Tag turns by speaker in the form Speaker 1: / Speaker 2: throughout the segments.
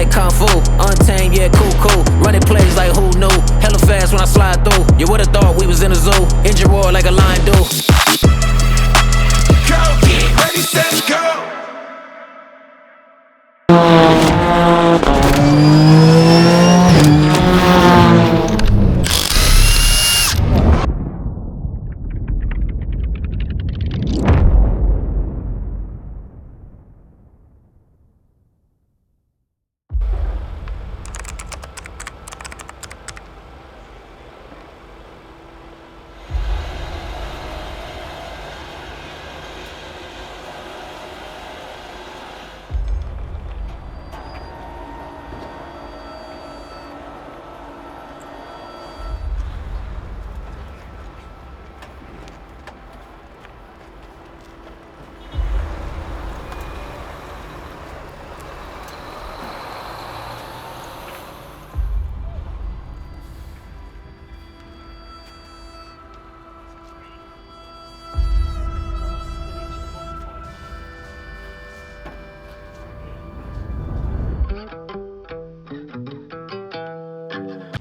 Speaker 1: like Kung Fu. Untamed, yeah, cool. Running plays like who knew. Hella fast when I slide through. You would've thought we was in a zoo. Engine roar like a lion do.
Speaker 2: Go, get ready, set, go!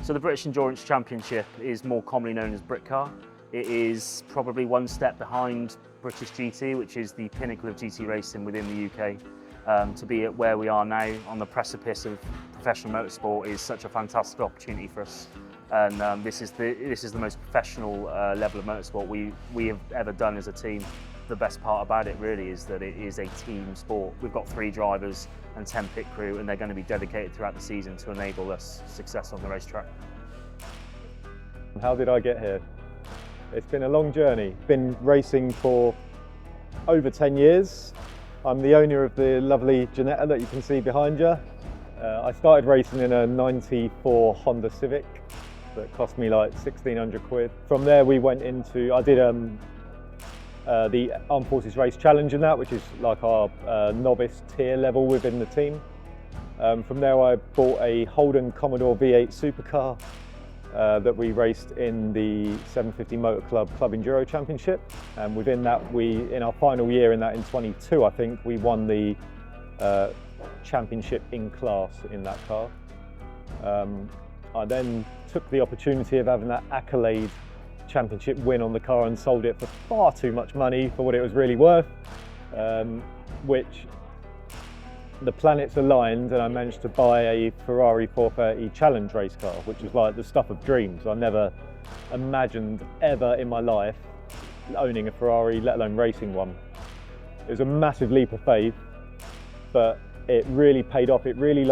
Speaker 3: So the British Endurance Championship is more commonly known as Britcar. It is probably one step behind British GT, which is the pinnacle of GT racing within the UK. To be at where we are now on the precipice of professional motorsport is such a fantastic opportunity for us. And this is the most professional level of motorsport we have ever done as a team. The best part about it really is that it is a team sport. We've got 3 drivers and 10 pit crew, and they're going to be dedicated throughout the season to enable us success on the racetrack.
Speaker 4: How did I get here? It's been a long journey. Been racing for over 10 years. I'm the owner of the lovely Ginetta that you can see behind you. I started racing in a '94 Honda Civic that cost me like 1,600 quid. From there we went into, I did the Armed Forces Race Challenge in that, which is like our novice tier level within the team. From there I bought a Holden Commodore V8 supercar that we raced in the 750 Motor Club Enduro Championship. And within that, in our final year in that in 22, I think, we won the championship in class in that car. I then took the opportunity of having that accolade championship win on the car and sold it for far too much money for what it was really worth, which the planets aligned and I managed to buy a Ferrari 430 challenge race car, which was like the stuff of dreams. I never imagined ever in my life owning a Ferrari, let alone racing one. It was a massive leap of faith, but it really paid off. It really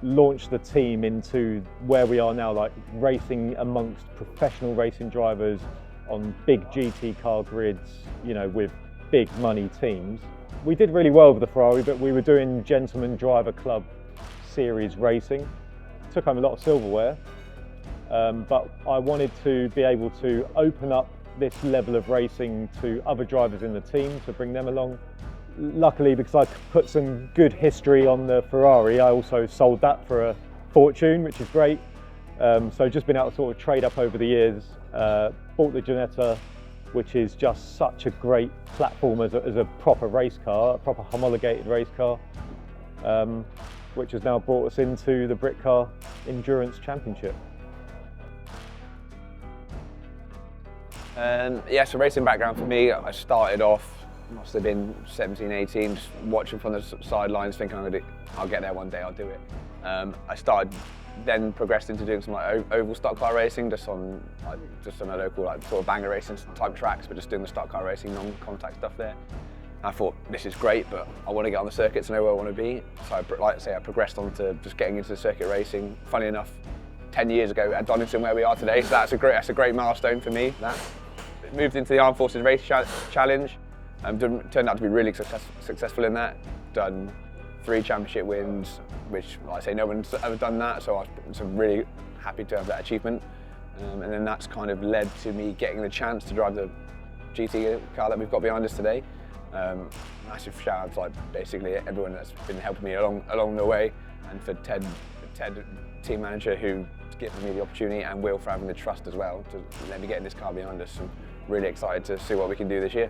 Speaker 4: launched the team into where we are now, like racing amongst professional racing drivers on big GT car grids, you know, with big money teams. We did really well with the Ferrari, but we were doing Gentleman Driver Club series racing. Took home a lot of silverware, but I wanted to be able to open up this level of racing to other drivers in the team, to bring them along. Luckily, because I put some good history on the Ferrari, I also sold that for a fortune, which is great. So just been able to sort of trade up over the years. Bought the Ginetta, which is just such a great platform as a proper race car, a proper homologated race car, which has now brought us into the Britcar Endurance Championship.
Speaker 5: Yeah, so racing background for me, I started off, must have been 17, 18, just watching from the sidelines, thinking I'll get there one day, I'll do it. I started, then progressed into doing some like oval stock car racing, just on a local like sort of banger racing type tracks, but just doing the stock car racing, non-contact stuff there. And I thought, this is great, but I want to get on the circuit to know where I want to be. So I progressed on to just getting into the circuit racing. Funny enough, 10 years ago at Donington, where we are today, so that's a great milestone for me. That moved into the Armed Forces Race Challenge. Turned out to be really successful in that. Done 3 championship wins, which, like I say, no one's ever done that, so I'm really happy to have that achievement. And then that's kind of led to me getting the chance to drive the GT car that we've got behind us today. Massive shout out to basically everyone that's been helping me along the way, and for Ted, team manager, who's given me the opportunity, and Will for having the trust as well to let me get in this car behind us. I'm really excited to see what we can do this year.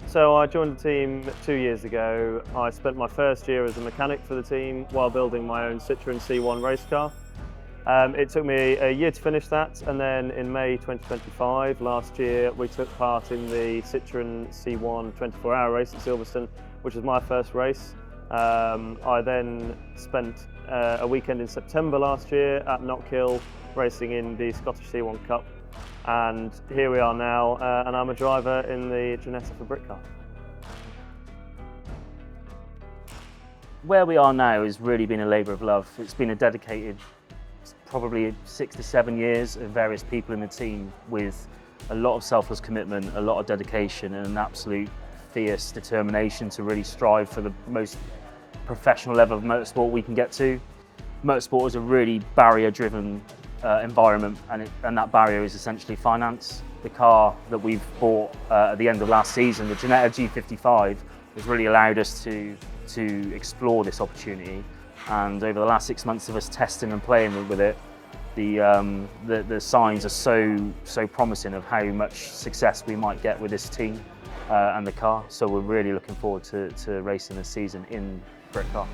Speaker 6: So I joined the team 2 years ago. I spent my first year as a mechanic for the team while building my own Citroen C1 race car. It took me a year to finish that, and then in May 2025, last year, we took part in the Citroen C1 24-hour race at Silverstone, which was my first race. I then spent a weekend in September last year at Knockhill racing in the Scottish C1 Cup. And here we are now, and I'm a driver in the Ginetta for Britcar.
Speaker 3: Where we are now has really been a labour of love. It's been a dedicated, probably 6 to 7 years of various people in the team with a lot of selfless commitment, a lot of dedication and an absolute fierce determination to really strive for the most professional level of motorsport we can get to. Motorsport is a really barrier-driven environment, and that barrier is essentially finance. The car that we've bought at the end of last season, the Ginetta G55, has really allowed us to explore this opportunity. And over the last 6 months of us testing and playing with it, the signs are so promising of how much success we might get with this team and the car. So we're really looking forward to racing this season in Britcar.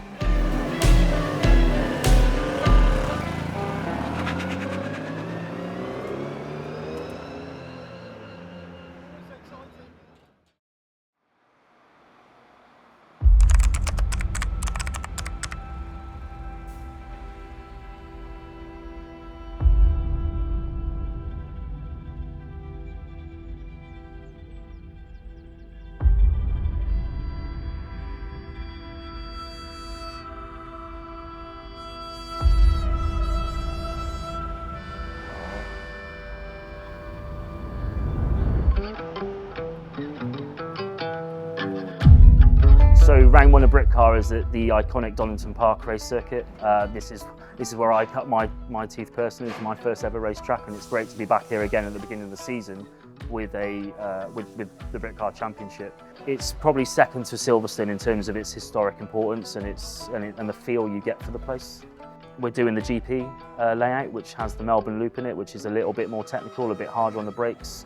Speaker 3: So round one of Britcar is at the iconic Donington Park race circuit. This is where I cut my teeth personally. It's my first ever racetrack, and it's great to be back here again at the beginning of the season with the Britcar Championship. It's probably second to Silverstone in terms of its historic importance and the feel you get for the place. We're doing the GP layout, which has the Melbourne loop in it, which is a little bit more technical, a bit harder on the brakes.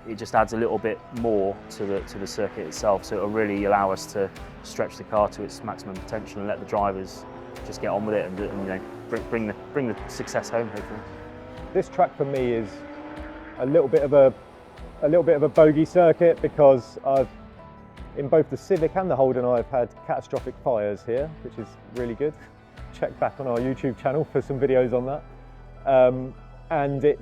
Speaker 3: It just adds a little bit more to the circuit itself, so it'll really allow us to stretch the car to its maximum potential and let the drivers just get on with it and you know, bring the success home, hopefully.
Speaker 4: This track for me is a little bit of a bogey circuit because in both the Civic and the Holden I've had catastrophic fires here, which is really good. Check back on our YouTube channel for some videos on that. And it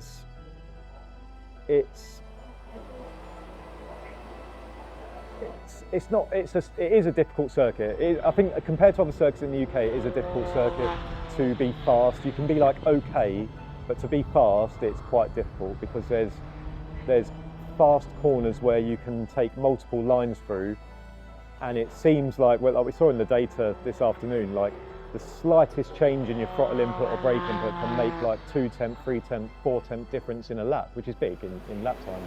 Speaker 4: is a difficult circuit. I think compared to other circuits in the UK, it is a difficult circuit to be fast. You can be like okay, but to be fast, it's quite difficult because there's fast corners where you can take multiple lines through, and it seems like, well, like we saw in the data this afternoon, like the slightest change in your throttle input or brake input can make like 2 temp, 3 temp, 4 temp difference in a lap, which is big in lap time.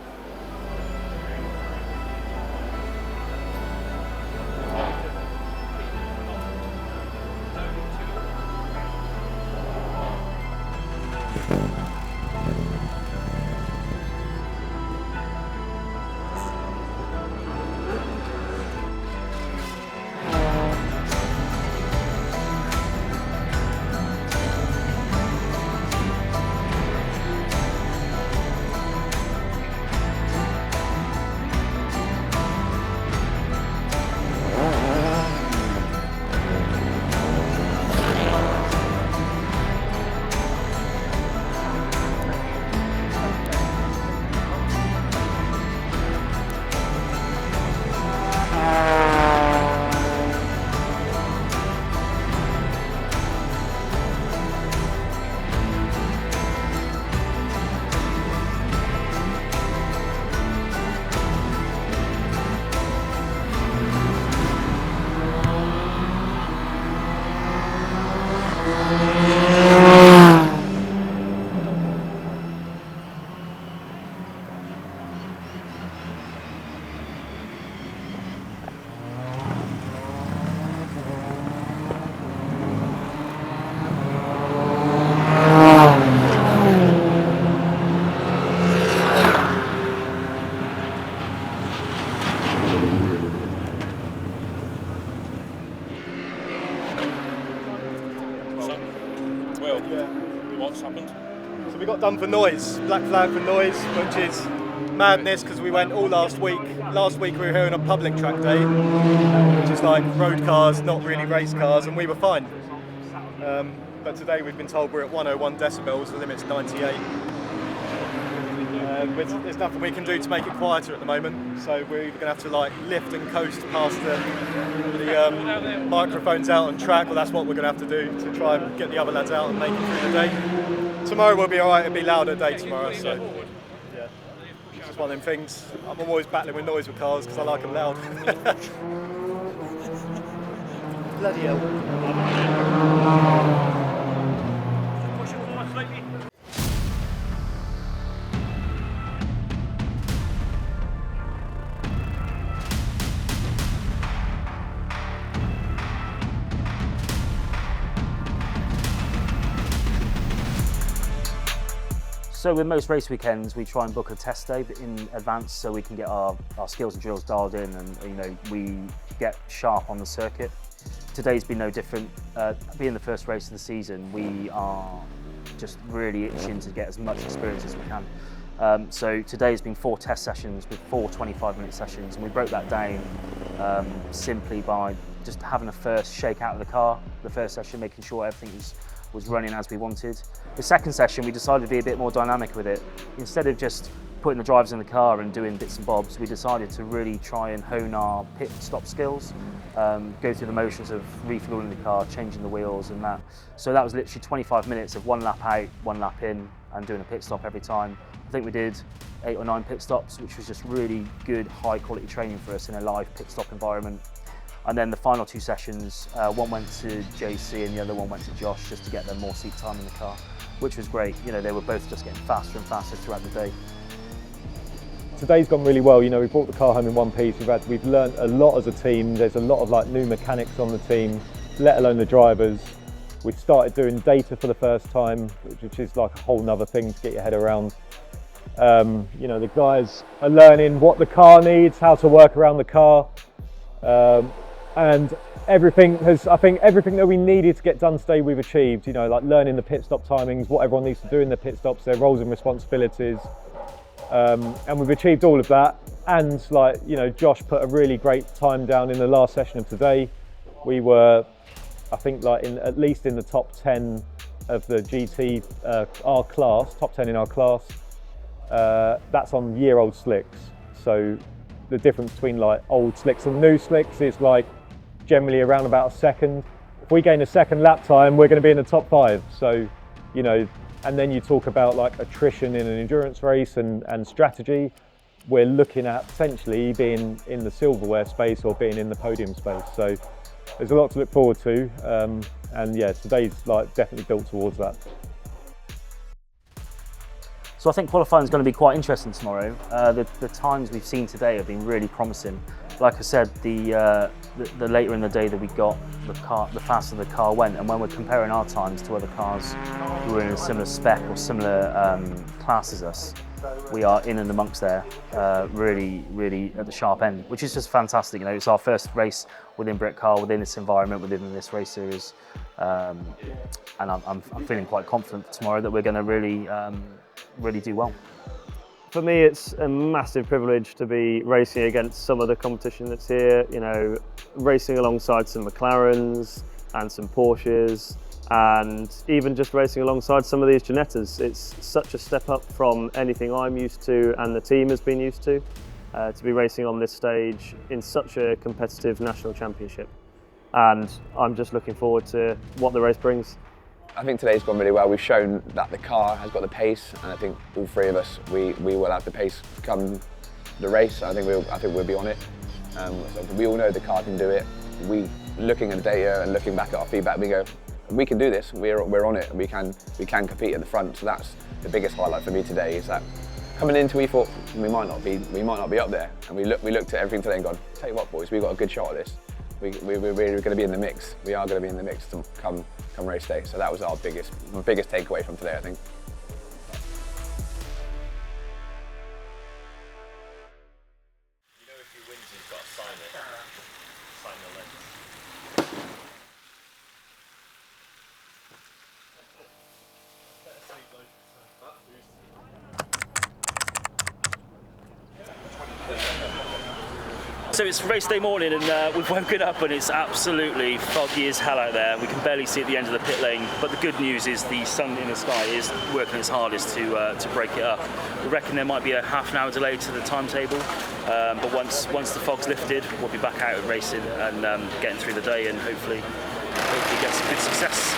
Speaker 7: what's happened?
Speaker 4: So we got done for noise, black flag for noise, which is madness because we went all last week. Last week we were here on a public track day, which is like road cars, not really race cars, and we were fine. But today we've been told we're at 101 decibels, the limit's 98. There's nothing we can do to make it quieter at the moment, so we're either going to have to like lift and coast past the microphones out on track, or that's what we're going to have to do to try and get the other lads out and make it through the day. Tomorrow will be alright, it'll be louder day tomorrow, so yeah. It's just one of them things. I'm always battling with noise with cars because I like them loud. Bloody hell.
Speaker 7: Push it forward slightly.
Speaker 3: So with most race weekends, we try and book a test day in advance so we can get our skills and drills dialed in, and we get sharp on the circuit. Today's been no different. Being the first race of the season, we are just really itching to get as much experience as we can. So today's been 4 test sessions with 4 25-minute sessions, and we broke that down simply by just having a first shake out of the car, the first session, making sure everything was running as we wanted. The second session, we decided to be a bit more dynamic with it. Instead of just putting the drivers in the car and doing bits and bobs, we decided to really try and hone our pit stop skills, go through the motions of refueling the car, changing the wheels and that. So that was literally 25 minutes of 1 lap out, 1 lap in, and doing a pit stop every time. I think we did 8 or 9 pit stops, which was just really good, high quality training for us in a live pit stop environment. And then the final 2 sessions, one went to JC and the other one went to Josh, just to get them more seat time in the car, which was great. They were both just getting faster and faster throughout the day.
Speaker 4: Today's gone really well. We brought the car home in one piece. We've learned a lot as a team. There's a lot of new mechanics on the team, let alone the drivers. We've started doing data for the first time, which is like a whole nother thing to get your head around. The guys are learning what the car needs, how to work around the car. And everything that we needed to get done today we've achieved, like learning the pit stop timings, what everyone needs to do in the pit stops, their roles and responsibilities. And we've achieved all of that. And Josh put a really great time down in the last session of today. We were, I think, at least in the top 10 of the GT, our class, top 10 in our class. That's on year-old slicks. So the difference between old slicks and new slicks is generally around about a second. If we gain a second lap time, we're going to be in the top 5. So, and then you talk about attrition in an endurance race and strategy. We're looking at potentially being in the silverware space or being in the podium space. So there's a lot to look forward to. And yeah, today's definitely built towards that.
Speaker 3: So I think qualifying is going to be quite interesting tomorrow. The times we've seen today have been really promising. Like I said, the later in the day that we got the faster the car went, and when we're comparing our times to other cars who are in a similar spec or similar class as us, we are in and amongst there, really at the sharp end, which is just fantastic. It's our first race within Britcar, within this environment, within this race series, and I'm feeling quite confident for tomorrow that we're going to really do well.
Speaker 6: For me, it's a massive privilege to be racing against some of the competition that's here, racing alongside some McLarens and some Porsches, and even just racing alongside some of these Ginettas. It's such a step up from anything I'm used to and the team has been used to be racing on this stage in such a competitive national championship. And I'm just looking forward to what the race brings.
Speaker 5: I think today's gone really well. We've shown that the car has got the pace, and I think all 3 of us, we will have the pace come the race. I think we'll be on it. So we all know the car can do it. We looking at the data and looking back at our feedback, we go, we can do this. We're on it, and we can compete at the front. So that's the biggest highlight for me today. Is that coming into, we thought we might not be up there, and we looked at everything today and gone, tell you what, boys, we've got a good shot at this. We're going to be in the mix. We are going to be in the mix to come race day. So that was our biggest takeaway from today, I think.
Speaker 7: If he wins, he's got to sign it. Sign the list.
Speaker 3: So it's race day morning and we've woken up and it's absolutely foggy as hell out there. We can barely see at the end of the pit lane, but the good news is the sun in the sky is working its hardest to break it up. We reckon there might be a half an hour delay to the timetable, but once the fog's lifted, we'll be back out racing and getting through the day and hopefully get some good success.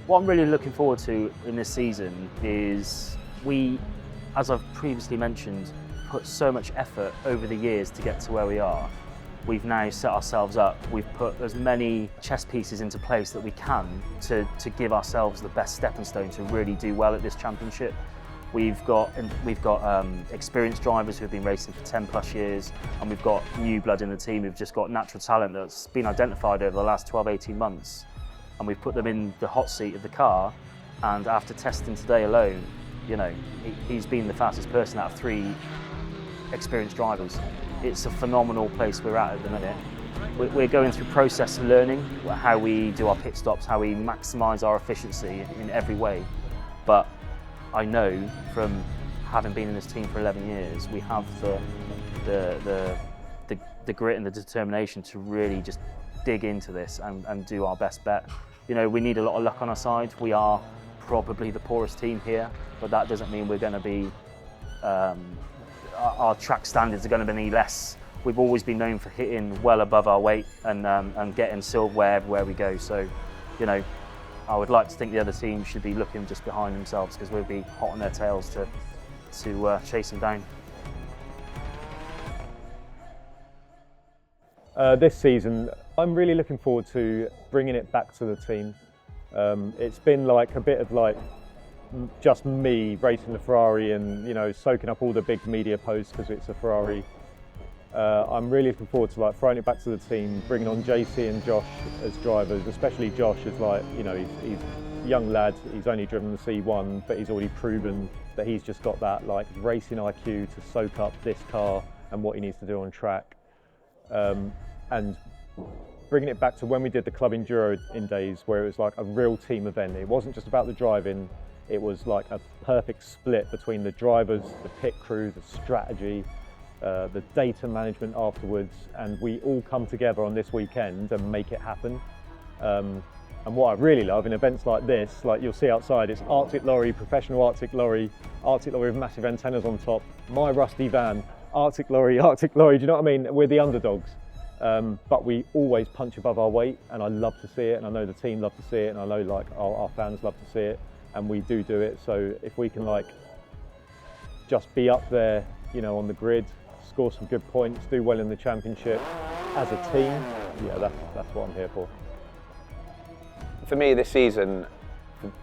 Speaker 3: What I'm really looking forward to in this season is we, as I've previously mentioned, put so much effort over the years to get to where we are. We've now set ourselves up, we've put as many chess pieces into place that we can to give ourselves the best stepping stone to really do well at this championship. We've got experienced drivers who have been racing for 10 plus years, and we've got new blood in the team who've just got natural talent that's been identified over the last 12, 18 months. And we've put them in the hot seat of the car, and after testing today alone, you know, he's been the fastest person out of 3 experienced drivers. It's a phenomenal place we're at the minute. We're going through process learning, how we do our pit stops, how we maximise our efficiency in every way. But I know from having been in this team for 11 years, we have the grit and the determination to really just dig into this and do our best bet. You know, we need a lot of luck on our side. We are probably the poorest team here, but that doesn't mean we're going to be, our track standards are going to be any less. We've always been known for hitting well above our weight and getting silverware everywhere we go. So, you know, I would like to think the other team should be looking just behind themselves, because we'll be hot on their tails to chase them down.
Speaker 4: This season, I'm really looking forward to bringing it back to the team. It's been like a bit of like just me racing the Ferrari and, you know, soaking up all the big media posts because it's a Ferrari. I'm really looking forward to like throwing it back to the team, bringing on JC and Josh as drivers, especially Josh is like, you know, he's a young lad, he's only driven the C1, but he's already proven that he's just got that like racing IQ to soak up this car and what he needs to do on track. And bringing it back to when we did the Club Enduro in days where it was like a real team event. It wasn't just about the driving, it was like a perfect split between the drivers, the pit crew, the strategy, the data management afterwards, and we all come together on this weekend and make it happen. And what I really love in events like this, like you'll see outside, it's Arctic lorry, professional Arctic lorry with massive antennas on top, my rusty van, Arctic lorry, do you know what I mean? We're the underdogs. But we always punch above our weight, and I love to see it, and I know the team love to see it, and I know like our fans love to see it, and we do it. So if we can like just be up there, you know, on the grid, score some good points, do well in the championship as a team, yeah, that's what I'm here for.
Speaker 5: for me this season,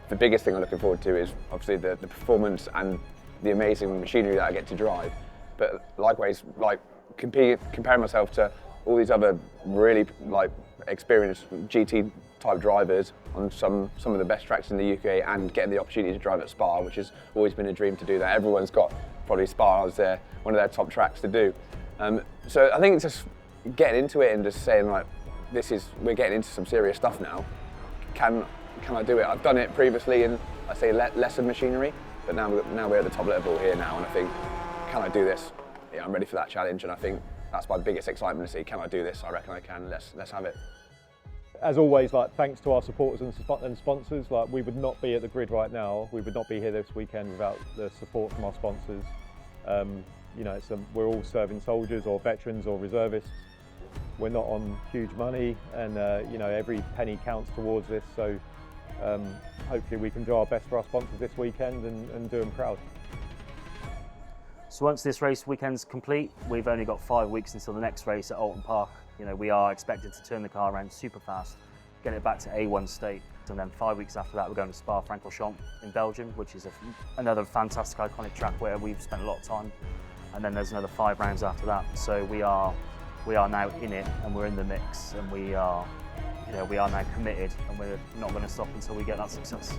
Speaker 5: the biggest thing I'm looking forward to is obviously the performance and the amazing machinery that I get to drive. But likewise, like comparing myself to all these other really like experienced GT type drivers on some of the best tracks in the UK, and getting the opportunity to drive at Spa, which has always been a dream to do that. Everyone's got probably Spa as one of their top tracks to do. So I think it's just getting into it and just saying like, we're getting into some serious stuff now. Can I do it? I've done it previously in, I say, lesser machinery, but now we're at the top level here now, and I think, can I do this? Yeah, I'm ready for that challenge, and I think that's my biggest excitement to see. Can I do this? I reckon I can. Let's have it.
Speaker 4: As always, like, thanks to our supporters and sponsors. Like, we would not be at the grid right now. We would not be here this weekend without the support from our sponsors. You know, we're all serving soldiers or veterans or reservists. We're not on huge money, and you know, every penny counts towards this. So hopefully we can do our best for our sponsors this weekend and do them proud.
Speaker 3: So once this race weekend's complete, we've only got 5 weeks until the next race at Holden Park. You know, we are expected to turn the car around super fast, get it back to A1 state, and then 5 weeks after that we're going to Spa-Francorchamps in Belgium, which is another fantastic iconic track where we've spent a lot of time. And then there's another 5 rounds after that. So we are now in it, and we're in the mix, and we are now committed, and we're not going to stop until we get that success.